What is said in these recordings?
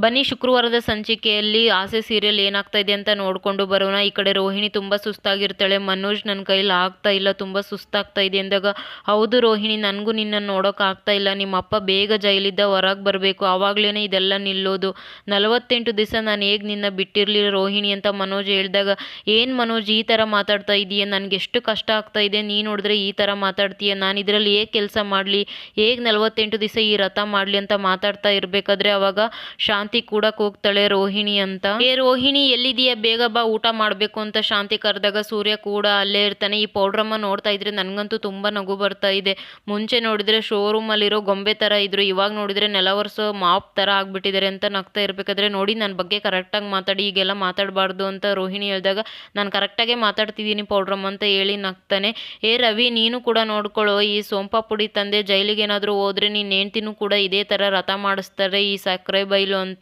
ಬನ್ನಿ ಶುಕ್ರವಾರದ ಸಂಚಿಕೆಯಲ್ಲಿ ಆಸೆ ಸೀರಿಯಲ್ ಏನಾಗ್ತಾ ಇದೆ ಅಂತ ನೋಡ್ಕೊಂಡು ಬರೋಣ. ಈ ಕಡೆ ರೋಹಿಣಿ ತುಂಬ ಸುಸ್ತಾಗಿರ್ತಾಳೆ. ಮನೋಜ್ ನನ್ನ ಕೈಲಿ ಆಗ್ತಾ ಇಲ್ಲ, ತುಂಬ ಸುಸ್ತಾಗ್ತಾ ಇದೆ ಅಂದಾಗ, ಹೌದು ರೋಹಿಣಿ, ನನಗೂ ನಿನ್ನನ್ನು ನೋಡೋಕ್ಕಾಗ್ತಾ ಇಲ್ಲ. ನಿಮ್ಮ ಅಪ್ಪ ಬೇಗ ಜೈಲಿದ್ದ ಹೊರಗೆ ಬರಬೇಕು, ಆವಾಗಲೇ ಇದೆಲ್ಲ ನಿಲ್ಲೋದು. 48 ದಿವಸ ನಾನು ಹೇಗೆ ನಿನ್ನ ಬಿಟ್ಟಿರಲಿಲ್ಲ ರೋಹಿಣಿ ಅಂತ ಮನೋಜ್ ಹೇಳಿದಾಗ, ಏನು ಮನೋಜ್ ಈ ಥರ ಮಾತಾಡ್ತಾ ಇದೀಯ, ನನಗೆ ಎಷ್ಟು ಕಷ್ಟ ಆಗ್ತಾ ಇದೆ, ನೀನು ನೋಡಿದ್ರೆ ಈ ಥರ ಮಾತಾಡ್ತೀಯ, ನಾನು ಇದರಲ್ಲಿ ಹೇಗೆ ಕೆಲಸ ಮಾಡಲಿ, ಹೇಗೆ 48 ದಿವಸ ಈ ವ್ರತ ಮಾಡಲಿ ಅಂತ ಮಾತಾಡ್ತಾ ಇರಬೇಕಾದ್ರೆ ಅವಾಗ ಶಾಂತಿ ಕೂಡಕ್ಕೆ ಹೋಗ್ತಾಳೆ ರೋಹಿಣಿ ಅಂತ. ಏ ರೋಹಿಣಿ ಎಲ್ಲಿದೀಯ, ಬೇಗ ಬಾ ಊಟ ಮಾಡಬೇಕು ಅಂತ ಶಾಂತಿ ಕರೆದಾಗ ಸೂರ್ಯ ಕೂಡ ಅಲ್ಲೇ ಇರ್ತಾನೆ. ಈ ಪೌಡ್ರಮ್ಮ ನೋಡ್ತಾ ಇದ್ರೆ ನನಗಂತೂ ತುಂಬ ನಗು ಬರ್ತಾ ಇದೆ. ಮುಂಚೆ ನೋಡಿದ್ರೆ ಶೋರೂಮಲ್ಲಿರೋ ಗೊಂಬೆ ಥರ ಇದ್ರು, ಇವಾಗ ನೋಡಿದ್ರೆ ನೆಲ ಒರೆಸೋ ಮಾಪ್ ಥರ ಆಗ್ಬಿಟ್ಟಿದ್ದಾರೆ ಅಂತ ನಗ್ತಾ ಇರಬೇಕಾದ್ರೆ, ನೋಡಿ ನನ್ನ ಬಗ್ಗೆ ಕರೆಕ್ಟಾಗಿ ಮಾತಾಡಿ, ಈಗೆಲ್ಲ ಮಾತಾಡಬಾರ್ದು ಅಂತ ರೋಹಿಣಿ ಹೇಳಿದಾಗ, ನಾನು ಕರೆಕ್ಟಾಗೇ ಮಾತಾಡ್ತಿದ್ದೀನಿ ಪೌಡ್ರಮ್ಮ ಅಂತ ಹೇಳಿ ನಗ್ತಾನೆ. ಏ ರವಿ, ನೀನು ಕೂಡ ನೋಡ್ಕೊಳ್ಳೋ, ಈ ಸೋಂಪಾ ಪುಡಿ ತಂದೆ ಜೈಲಿಗೆ ಏನಾದರೂ ಹೋದ್ರೆ ನೀನು ಹೆಂಡ್ತಿನೂ ಕೂಡ ಇದೇ ಥರ ರಥ ಮಾಡಿಸ್ತಾರೆ ಈ ಸಕ್ಕರೆ ಬೈಲು ಅಂತ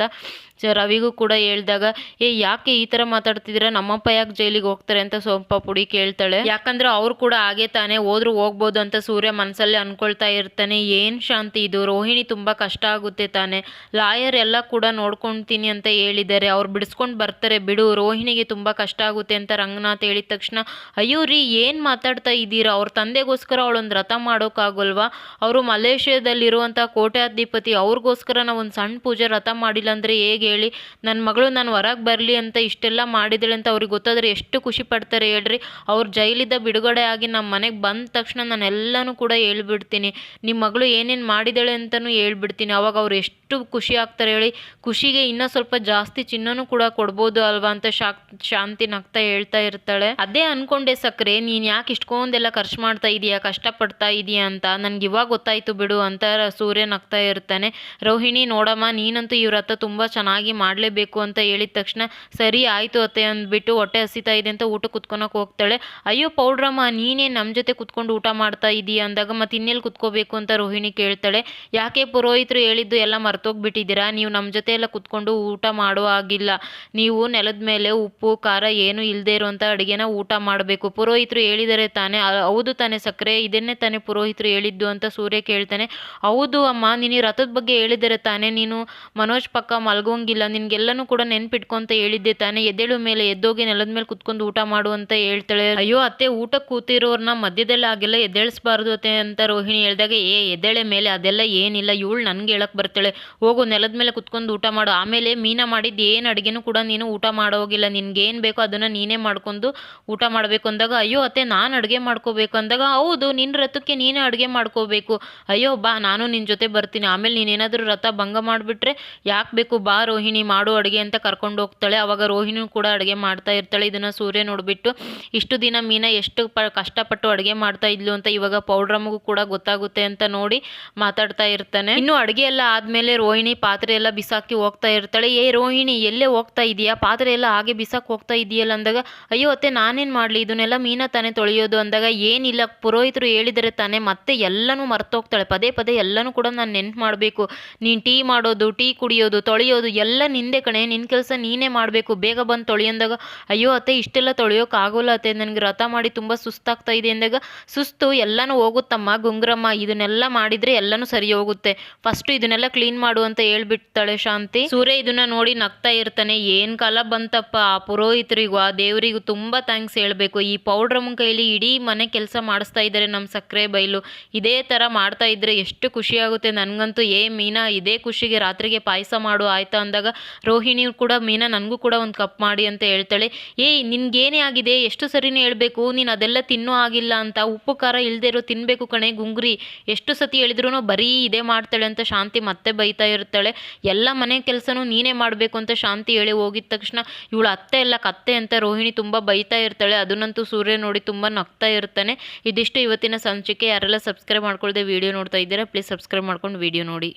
ರವಿಗೂ ಕೂಡ ಹೇಳಿದಾಗ, ಯಾಕೆ ಈ ಥರ ಮಾತಾಡ್ತಿದ್ದೀರಾ, ನಮ್ಮಪ್ಪ ಯಾಕೆ ಜೈಲಿಗೆ ಹೋಗ್ತಾರೆ ಅಂತ ಸೋಂಪಾ ಪುಡಿ ಕೇಳ್ತಾಳೆ. ಯಾಕಂದ್ರೆ ಅವ್ರು ಕೂಡ ಹಾಗೆ ತಾನೇ, ಹೋದ್ರು ಹೋಗ್ಬೋದು ಅಂತ ಸೂರ್ಯ ಮನಸ್ಸಲ್ಲಿ ಅನ್ಕೊಳ್ತಾ ಇರ್ತಾನೆ. ಏನು ಶಾಂತಿ ಇದು, ರೋಹಿಣಿ ತುಂಬ ಕಷ್ಟ ಆಗುತ್ತೆ ತಾನೆ, ಲಾಯರ್ ಎಲ್ಲ ಕೂಡ ನೋಡ್ಕೊಳ್ತೀನಿ ಅಂತ ಹೇಳಿದ್ದಾರೆ, ಅವ್ರು ಬಿಡಿಸ್ಕೊಂಡು ಬರ್ತಾರೆ ಬಿಡು, ರೋಹಿಣಿಗೆ ತುಂಬ ಕಷ್ಟ ಆಗುತ್ತೆ ಅಂತ ರಂಗನಾಥ್ ಹೇಳಿದ ತಕ್ಷಣ, ಅಯ್ಯೋ ರೀ ಏನು ಮಾತಾಡ್ತಾ ಇದ್ದೀರಾ, ಅವ್ರ ತಂದೆಗೋಸ್ಕರ ಅವಳೊಂದು ರಥ ಮಾಡೋಕ್ಕಾಗಲ್ವಾ, ಅವರು ಮಲೇಷ್ಯಾದಲ್ಲಿರುವಂಥ ಕೋಟ್ಯಾಧಿಪತಿ, ಅವ್ರಿಗೋಸ್ಕರ ನಾವು ಒಂದು ಸಣ್ಣ ಪೂಜೆ ರಥ ಮಾಡಿಲ್ಲ ಅಂದರೆ ಹೇಗೆ ಹೇಳಿ, ನನ್ನ ಮಗಳು ನಾನು ಹೊರಗೆ ಬರಲಿ ಅಂತ ಇಷ್ಟೆಲ್ಲ ಮಾಡಿದಳೆ ಅಂತ ಅವ್ರಿಗೆ ಗೊತ್ತಾದರೆ ಎಷ್ಟು ಖುಷಿ ಪಡ್ತಾರೆ ಹೇಳ್ರಿ. ಅವ್ರು ಜೈಲಿಂದ ಬಿಡುಗಡೆ ಆಗಿ ನಮ್ಮ ಮನೆಗೆ ಬಂದ ತಕ್ಷಣ ನಾನು ಎಲ್ಲನೂ ಕೂಡ ಹೇಳ್ಬಿಡ್ತೀನಿ, ನಿಮ್ಮ ಮಗಳು ಏನೇನು ಮಾಡಿದಾಳೆ ಅಂತಲೂ ಹೇಳ್ಬಿಡ್ತೀನಿ, ಅವಾಗ ಅವ್ರು ಎಷ್ಟು ಖುಷಿ ಆಗ್ತಾರೆ ಹೇಳಿ, ಖುಷಿಗೆ ಇನ್ನೂ ಸ್ವಲ್ಪ ಜಾಸ್ತಿ ಚಿನ್ನನೂ ಕೂಡ ಕೊಡ್ಬೋದು ಅಲ್ವಾ ಅಂತ ಶಾಂತಿ ನಗ್ತಾ ಹೇಳ್ತಾ ಇರ್ತಾಳೆ. ಅದೇ ಅನ್ಕೊಂಡೆ ಸಕ್ಕರೆ, ನೀನು ಯಾಕೆ ಇಷ್ಟೊಂದೆಲ್ಲ ಖರ್ಚು ಮಾಡ್ತಾ ಇದೀಯಾ, ಕಷ್ಟಪಡ್ತಾ ಇದೀಯಾ ಅಂತ ನನಗೆ ಇವಾಗ ಗೊತ್ತಾಯ್ತು ಬಿಡು ಅಂತ ಸೂರ್ಯ ನಗ್ತಾ ಇರ್ತಾನೆ. ರೋಹಿಣಿ ನೋಡಮ್ಮ, ನೀನಂತೂ ಈ ವ್ರತ ತುಂಬ ಚೆನ್ನಾಗಿ ಮಾಡಲೇಬೇಕು ಅಂತ ಹೇಳಿದ ತಕ್ಷಣ, ಸರಿ ಆಯಿತು ಅತ್ತೆ ಅಂದ್ಬಿಟ್ಟು ಹೊಟ್ಟೆ ಹಸಿತಾ ಇದೆ ಅಂತ ಊಟ ಕುತ್ಕೊಳಕ್ಕೆ ಹೋಗ್ತಾಳೆ. ಅಯ್ಯೋ ಪೌಡ್ರಮ್ಮ, ನೀನೇ ನಮ್ಮ ಜೊತೆ ಕುತ್ಕೊಂಡು ಊಟ ಮಾಡ್ತಾ ಇದೀಯಾ ಅಂದಾಗ, ಮತ್ತೆ ಇನ್ನೆಲ್ಲಿ ಕುತ್ಕೋಬೇಕು ಅಂತ ರೋಹಿಣಿ ಕೇಳ್ತಾಳೆ. ಯಾಕೆ ಪುರೋಹಿತರು ಹೇಳಿದ್ದು ಎಲ್ಲ ಮರ್ತೋಗ್ಬಿಟ್ಟಿದ್ದೀರಾ, ನೀವು ನಮ್ಮ ಜೊತೆ ಎಲ್ಲ ಕುತ್ಕೊಂಡು ಊಟ ಮಾಡೋ ಆಗಿಲ್ಲ, ನೀವು ನೆಲದ ಮೇಲೆ ಉಪ್ಪು ಖಾರ ಏನು ಇಲ್ಲದೆ ಇರುವಂಥ ಅಡುಗೆನ ಊಟ ಮಾಡಬೇಕು, ಪುರೋಹಿತರು ಹೇಳಿದರೆ ತಾನೇ, ಹೌದು ತಾನೇ ಸಕ್ಕರೆ, ಇದನ್ನೇ ತಾನೇ ಪುರೋಹಿತರು ಹೇಳಿದ್ದು ಅಂತ ಸೂರ್ಯ ಕೇಳ್ತಾನೆ. ಹೌದು ಅಮ್ಮ, ನೀನು ರಥದ ಬಗ್ಗೆ ಹೇಳಿದರೆ ತಾನೇ, ನೀನು ಮನೋಜ್ ಪಕ್ಕ ಮಲ್ಗೋಂಗಿಲ್ಲ, ನಿನ್ಗೆಲ್ಲನೂ ಕೂಡ ನೆನ್ಪಿಟ್ಕೊಂತ ಹೇಳಿದ್ದೆ ತಾನೇ, ಎದ್ದೇಳು ಮೇಲೆ ಎದ್ದೋಗಿ ನೆಲದ ಮೇಲೆ ಕುತ್ಕೊಂಡು ಊಟ ಮಾಡು ಅಂತ ಹೇಳ್ತಾಳೆ. ಅಯ್ಯೋ ಅತ್ತೆ, ಊಟಕ್ಕೆ ಕೂತಿರೋರ್ನ ಮಧ್ಯದಲ್ಲಿ ಆಗೆಲ್ಲ ಎದ್ದೇಳಿಸ್ಬಾರ್ದು ಅತ್ತೆ ಅಂತ ರೋಹಿಣಿ ಹೇಳಿದಾಗ, ಎದ್ದೇಳೆ ಮೇಲೆ ಅದೆಲ್ಲ ಏನಿಲ್ಲ, ಇವಳು ನನ್ಗೆ ಹೇಳಕ್ ಬರ್ತಾಳೆ, ಹೋಗು ನೆಲದ ಮೇಲೆ ಕುತ್ಕೊಂಡು ಊಟ ಮಾಡು, ಆಮೇಲೆ ಮೀನಾ ಮಾಡಿದ್ದು ಏನು ಅಡುಗೆನೂ ಕೂಡ ನೀನು ಊಟ ಮಾಡೋಗಿಲ್ಲ, ನಿನ್ಗೇನು ಬೇಕೋ ಅದನ್ನು ನೀನೇ ಮಾಡ್ಕೊಂಡು ಊಟ ಮಾಡಬೇಕು ಅಂದಾಗ, ಅಯ್ಯೋ ಅತ್ತೆ ನಾನು ಅಡುಗೆ ಮಾಡ್ಕೋಬೇಕು ಅಂದಾಗ, ಹೌದು ನಿನ್ನ ರಥಕ್ಕೆ ನೀನೇ ಅಡುಗೆ ಮಾಡ್ಕೋಬೇಕು, ಅಯ್ಯೋ ಬಾ ನಾನು ನಿನ್ನ ಜೊತೆ ಬರ್ತೀನಿ, ಆಮೇಲೆ ನೀನೇನಾದರೂ ರಥ ಭಂಗ ಮಾಡಿಬಿಟ್ರೆ ಯಾಕೆ ಬೇಕು, ಬಾ ರೋಹಿಣಿ ಮಾಡು ಅಡುಗೆ ಅಂತ ಕರ್ಕೊಂಡು ಹೋಗ್ತಾಳೆ. ಅವಾಗ ರೋಹಿಣಿ ಕೂಡ ಅಡುಗೆ ಮಾಡ್ತಾ ಇರ್ತಾಳೆ. ಇದನ್ನು ಸೂರ್ಯ ನೋಡಿಬಿಟ್ಟು, ಇಷ್ಟು ದಿನ ಮೀನಾ ಎಷ್ಟು ಕಷ್ಟಪಟ್ಟು ಅಡುಗೆ ಮಾಡ್ತಾ ಇದ್ಲು ಅಂತ ಇವಾಗ ಪೌಡ್ರಮ್ಗೂ ಕೂಡ ಗೊತ್ತಾಗುತ್ತೆ ಅಂತ ನೋಡಿ ಮಾತಾಡ್ತಾ ಇರ್ತಾನೆ. ಇನ್ನು ಅಡುಗೆ ಎಲ್ಲ ಆದಮೇಲೆ ರೋಹಿಣಿ ಪಾತ್ರೆ ಎಲ್ಲ ಬಿಸಾಕಿ ಹೋಗ್ತಾ ಇರ್ತಾಳೆ. ರೋಹಿಣಿ ಎಲ್ಲೇ ಹೋಗ್ತಾ ಇದೀಯಾ, ಪಾತ್ರೆ ಎಲ್ಲ ಹಾಗೆ ಬಿಸಾಕಿ ಹೋಗ್ತಾ ಇದೆಯಲ್ಲ ಅಂದಾಗ, ಅಯ್ಯೋ ಅತ್ತೆ ನಾನೇನು ಮಾಡಲಿ, ಇದನ್ನೆಲ್ಲ ಮೀನಾ ತಾನೇ ತೊಳೆಯೋದು ಅಂದಾಗ, ಏನಿಲ್ಲ ಪುರೋಹಿತರು ಹೇಳಿದರೆ ತಾನೇ, ಮತ್ತೆ ಎಲ್ಲನೂ ಮರ್ತೋಗ್ತಾಳೆ, ಪದೇ ಪದೇ ಎಲ್ಲನೂ ಕೂಡ ನಾನು ನೆನ್ಪು ಮಾಡಬೇಕು, ನೀನು ಟೀ ಮಾಡೋದು, ಟೀ ಕುಡಿಯೋದು, ತೊಳೆಯೋದು ಎಲ್ಲ ನಿಂದೆ ಕಣೆ, ನಿನ್ನ ಕೆಲಸ ನೀನೇ ಮಾಡಬೇಕು, ಬೇಗ ಬಂದು ತೊಳಿ ಅಂದಾಗ, ಅಯ್ಯೋ ಅತ್ತೆ ಇಷ್ಟೆಲ್ಲ ತೊಳೆಯೋಕ್ಕಾಗೋಲ್ಲ ಅತ್ತೆ, ನನಗೆ ರಥ ಮಾಡಿ ತುಂಬ ಸುಸ್ತಾಗ್ತಾ ಇದೆ ಅಂದಾಗ, ಸುಸ್ತು ಎಲ್ಲನೂ ಹೋಗುತ್ತಮ್ಮ ಗುಂಗ್ರಮ್ಮ, ಇದನ್ನೆಲ್ಲ ಮಾಡಿದರೆ ಎಲ್ಲನೂ ಸರಿ ಹೋಗುತ್ತೆ, ಫಸ್ಟು ಇದನ್ನೆಲ್ಲ ಕ್ಲೀನ್ ಮಾಡು ಅಂತ ಹೇಳ್ಬಿಡ್ತಾಳೆ ಶಾಂತಿ. ಸೂರ್ಯ ಇದನ್ನ ನೋಡಿ ನಗ್ತಾ ಇರ್ತಾನೆ. ಏನು ಕಾಲ ಬಂತಪ್ಪ, ಆ ಪುರೋಹಿತರಿಗೂ ಆ ದೇವರಿಗೂ ತುಂಬ ಥ್ಯಾಂಕ್ಸ್ ಹೇಳಬೇಕು, ಈ ಪೌಡ್ರಮ್ಮನ ಕೈಲಿ ಇಡೀ ಮನೆ ಕೆಲಸ ಮಾಡಿಸ್ತಾ ಇದ್ದಾರೆ ನಮ್ಮ ಸಕ್ಕರೆ ಬೈಲು, ಇದೇ ಥರ ಮಾಡ್ತಾ ಇದ್ರೆ ಎಷ್ಟು ಖುಷಿಯಾಗುತ್ತೆ ನನಗಂತೂ. ಮೀನಾ ಇದೇ ಖುಷಿಗೆ ರಾತ್ರಿಗೆ ಪಾಯಸ ಮಾಡು ಆಯ್ತಾ ಅಂದಾಗ, ರೋಹಿಣಿ ಕೂಡ ಮೀನಾ ನನಗೂ ಕೂಡ ಒಂದು ಕಪ್ ಮಾಡಿ ಅಂತ ಹೇಳ್ತಾಳೆ. ನಿನ್ಗೇನೇ ಆಗಿದೆ, ಎಷ್ಟು ಸರಿನೇ ಹೇಳಬೇಕು, ನೀನು ಅದೆಲ್ಲ ತಿನ್ನೋ ಆಗಿಲ್ಲ ಅಂತ, ಉಪ್ಪು ಖಾರ ಇಲ್ಲದೆ ಇರೋ ತಿನ್ನಬೇಕು ಕಣೆ ಗುಂಗ್ರಿ, ಎಷ್ಟು ಸತಿ ಹೇಳಿದ್ರು ಬರೀ ಇದೇ ಮಾಡ್ತಾಳೆ ಅಂತ ಶಾಂತಿ ಮತ್ತೆ ಬೈತಾ ಇರ್ತಾಳೆ. ಎಲ್ಲ ಮನೆ ಕೆಲಸನೂ ನೀನೇ ಮಾಡಬೇಕು ಅಂತ ಶಾಂತಿ ಹೇಳಿ ಹೋಗಿದ ತಕ್ಷಣ, ಇವಳು ಅತ್ತೆ ಎಲ್ಲ ಕತ್ತೆ ಅಂತ ರೋಹಿಣಿ ತುಂಬ ಬೈತಾ ಇರ್ತಾಳೆ. ಅದನ್ನಂತೂ ಸೂರ್ಯ ನೋಡಿ ತುಂಬ ನಗ್ತಾ ಇರ್ತಾನೆ. ಇದಿಷ್ಟು ಇವತ್ತಿನ ಸಂಚಿಕೆ. ಯಾರೆಲ್ಲ ಸಬ್ಸ್ಕ್ರೈಬ್ ಮಾಡ್ಕೊಳ್ದೆ ವಿಡಿಯೋ ನೋಡ್ತಾ ಇದ್ದೀರಾ ಪ್ಲೀಸ್ ಸಬ್ಸ್ಕ್ರೈಬ್ ಮಾಡ್ಕೊಂಡು ವಿಡಿಯೋ ನೋಡಿ.